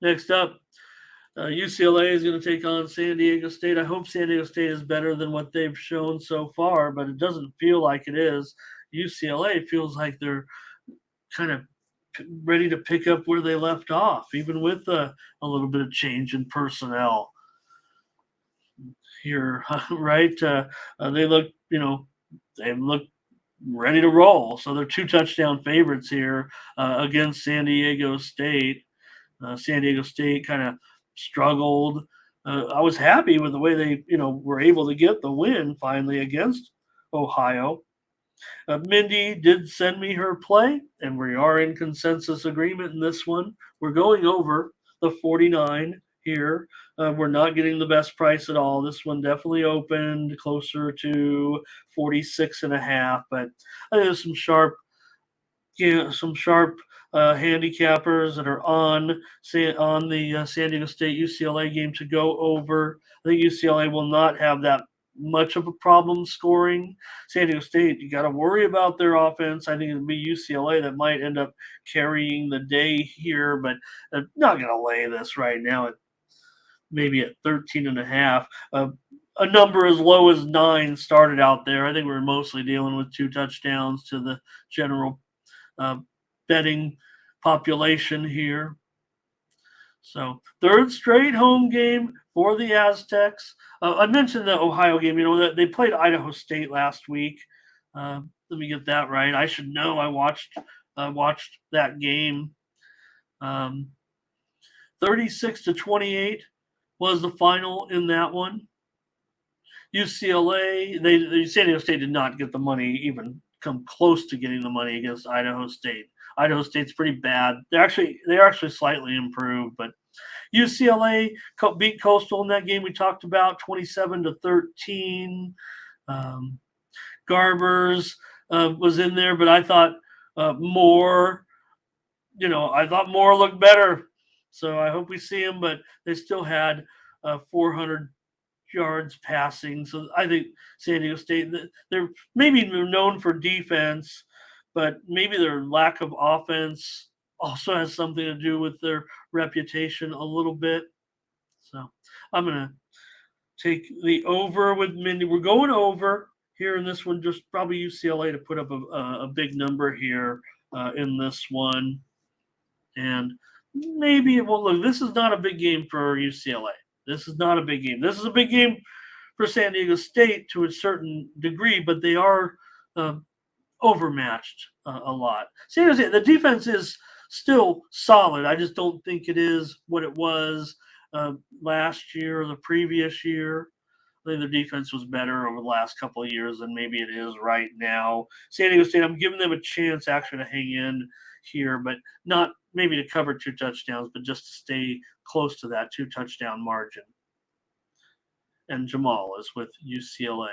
Next up, UCLA is going to take on San Diego State. I hope San Diego State is better than what they've shown so far, but it doesn't feel like it is. UCLA feels like they're kind of ready to pick up where they left off, even with a little bit of change in personnel here, right? They look, they look ready to roll. So they're two touchdown favorites here against San Diego State. San Diego State kind of struggled. I was happy with the way they, were able to get the win finally against Ohio. Mindy did send me her play, and we are in consensus agreement in this one. We're going over the 49 here. We're not getting the best price at all. This one definitely opened closer to 46 and a half, but I think there's some sharp handicappers that are on the San Diego State UCLA game to go over. I think UCLA will not have that much of a problem scoring. San Diego State, you got to worry about their offense. I think it'll be UCLA that might end up carrying the day here, but I'm not going to lay this right now at maybe at 13 and a half. A number as low as 9 started out there. I think we're mostly dealing with 2 touchdowns to the general uh, betting population here. So third straight home game for the Aztecs. I mentioned the Ohio game. That they played Idaho State last week. Let me get that right. I should know. I watched that game. 36-28 was the final in that one. UCLA, San Diego State did not get the money, even come close to getting the money against Idaho State. Idaho State's pretty bad. They're actually slightly improved, but UCLA beat Coastal in that game we talked about, 27-13. Garbers was in there, but I thought Moore, looked better. So I hope we see him, but they still had 400 yards passing. So I think San Diego State, they're maybe known for defense, but maybe their lack of offense also has something to do with their reputation a little bit. So I'm going to take the over with Mindy. We're going over here in this one, just probably UCLA to put up a big number here in this one. And maybe it won't look. This is not a big game for UCLA. This is not a big game. This is a big game for San Diego State to a certain degree, but they are overmatched a lot. San Diego State, the defense is still solid. I just don't think it is what it was last year or the previous year. I think their defense was better over the last couple of years than maybe it is right now. San Diego State, I'm giving them a chance actually to hang in here, but not maybe to cover 2 touchdowns, but just to stay close to that 2 touchdown margin. And Jamal is with UCLA.